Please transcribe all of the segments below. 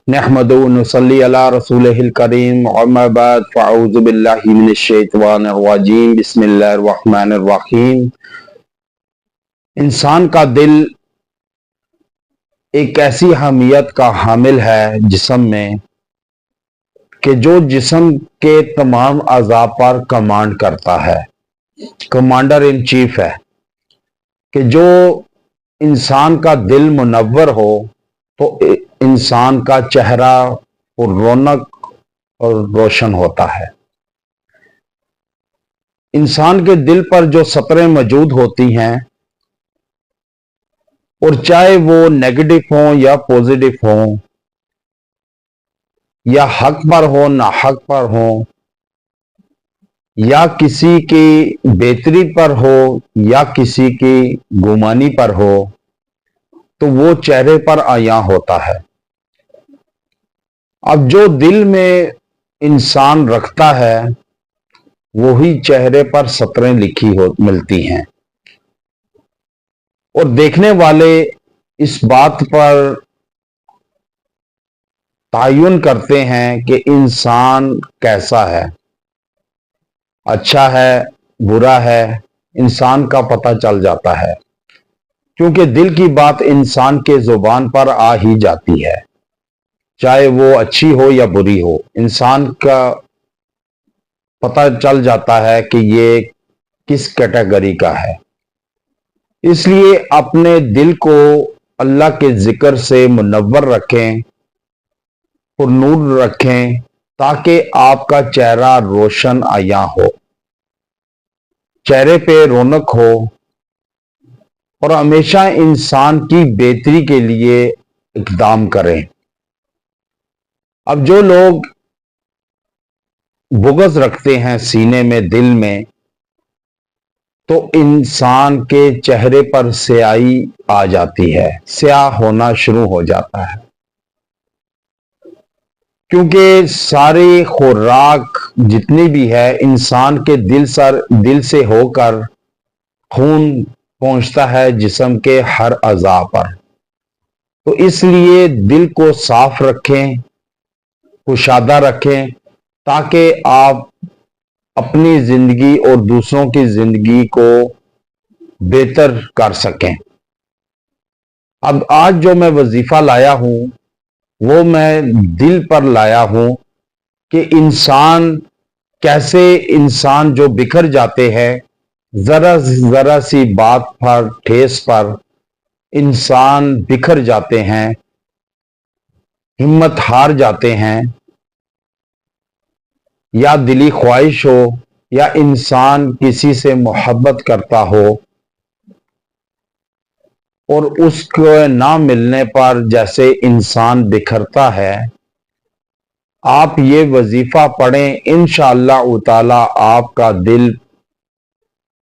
नहमदु व नुसल्ली अला रसूलिहिल करीम अम्मा बाद फ़अऊज़ु बिल्लाहि मिनश शैतानिर रजीम बिस्मिल्लाहिर रहमानिर रहीम। इंसान का दिल एक ऐसी अहमियत का हामिल है जिस्म में कि जो जिस्म के तमाम अज़ा पर कमांड करता है, कमांडर इन चीफ है। कि जो इंसान का दिल मुनव्वर हो तो इंसान का चेहरा और रौनक और रोशन होता है। इंसान के दिल पर जो सतरें मौजूद होती हैं, और चाहे वो नेगेटिव हो या पॉजिटिव हो, या हक पर हो ना हक पर हो, या किसी की बेहतरी पर हो या किसी की गुमानी पर हो, तो वो चेहरे पर आया होता है। अब जो दिल में इंसान रखता है वही चेहरे पर सतरें लिखी हो मिलती हैं, और देखने वाले इस बात पर तायुन करते हैं कि इंसान कैसा है, अच्छा है बुरा है, इंसान का पता चल जाता है। क्योंकि दिल की बात इंसान के जुबान पर आ ही जाती है, चाहे वो अच्छी हो या बुरी हो, इंसान का पता चल जाता है कि ये किस कैटेगरी का है। इसलिए अपने दिल को अल्लाह के जिक्र से मुनव्वर रखें और नूर रखें, ताकि आपका चेहरा रोशन आया हो, चेहरे पे रौनक हो, और हमेशा इंसान की बेहतरी के लिए इक़दाम करें। अब जो लोग बुग़्ज़ रखते हैं सीने में, दिल में, तो इंसान के चेहरे पर स्याही आ जाती है, स्याह होना शुरू हो जाता है। क्योंकि सारी खुराक जितनी भी है इंसान के दिल से होकर खून पहुंचता है जिस्म के हर अज़ा पर। तो इसलिए दिल को साफ रखें, कुशादा रखें, ताकि आप अपनी जिंदगी और दूसरों की जिंदगी को बेहतर कर सकें। अब आज जो मैं वजीफा लाया हूं वो मैं दिल पर लाया हूं कि इंसान जो बिखर जाते हैं, जरा सी बात पर, ठेस पर इंसान बिखर जाते हैं, हिम्मत हार जाते हैं, या दिली ख्वाहिश हो, या इंसान किसी से मोहब्बत करता हो और उसको ना मिलने पर जैसे इंसान बिखरता है। आप ये वजीफा पढ़ें, इंशाअल्लाह ताला आपका दिल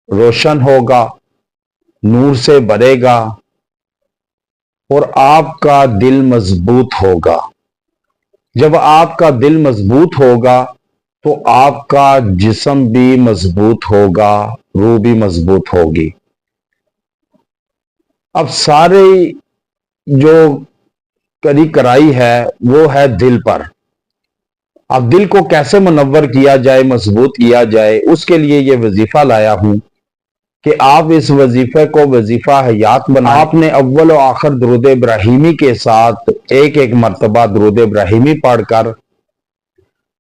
रोशन होगा, नूर से भरेगा और आपका दिल मजबूत होगा। जब आपका दिल मजबूत होगा तो आपका जिस्म भी मजबूत होगा, रूह भी मजबूत होगी। अब सारे जो करी कराई है वो है दिल पर। अब दिल को कैसे मुनव्वर किया जाए, मजबूत किया जाए, उसके लिए ये वजीफा लाया हूं कि आप इस वजीफे को वजीफा हयात बना। आपने अव्वल और आखिर दुरूद इब्राहिमी के साथ एक एक मरतबा दुरूद इब्राहिमी पढ़कर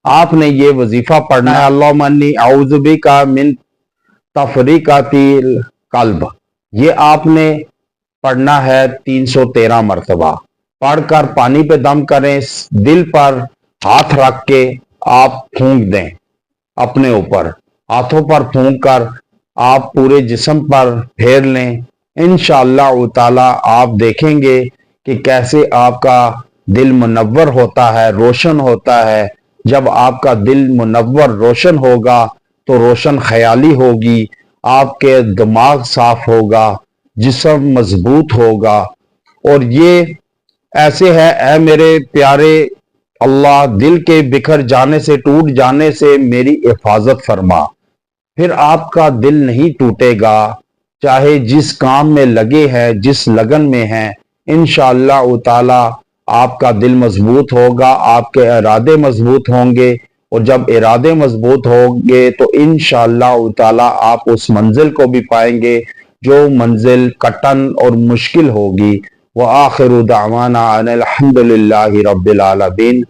आपने ये वजीफा पढ़ना है। अल्लाहुम्मा अन्नी औज़ु बिका मिन तफरीकातिल कल्ब, ये आपने पढ़ना है 313 मरतबा। पढ़कर पानी पे दम करें, दिल पर हाथ रख के आप फूंक दें, अपने ऊपर हाथों पर फूंक कर आप पूरे जिस्म पर फेर लें। इंशाअल्लाह ताला आप देखेंगे कि कैसे आपका दिल मुनव्वर होता है, रोशन होता है। जब आपका दिल मुनव्वर रोशन होगा तो रोशन ख्याली होगी, आपके दिमाग साफ होगा, जिस्म मजबूत होगा। और ये ऐसे है, ऐ मेरे प्यारे अल्लाह, दिल के बिखर जाने से, टूट जाने से मेरी हिफाजत फरमा। फिर आपका दिल नहीं टूटेगा, चाहे जिस काम में लगे हैं, जिस लगन में हैं। इंशाअल्लाह ताला آپ کا دل مضبوط ہوگا، آپ کے ارادے مضبوط ہوں گے، اور جب ارادے مضبوط ہوں گے تو انشاءاللہ تعالی آپ اس منزل کو بھی پائیں گے جو منزل کٹن اور مشکل ہوگی۔ وآخر دعوانا ان الحمد للہ رب العالمین۔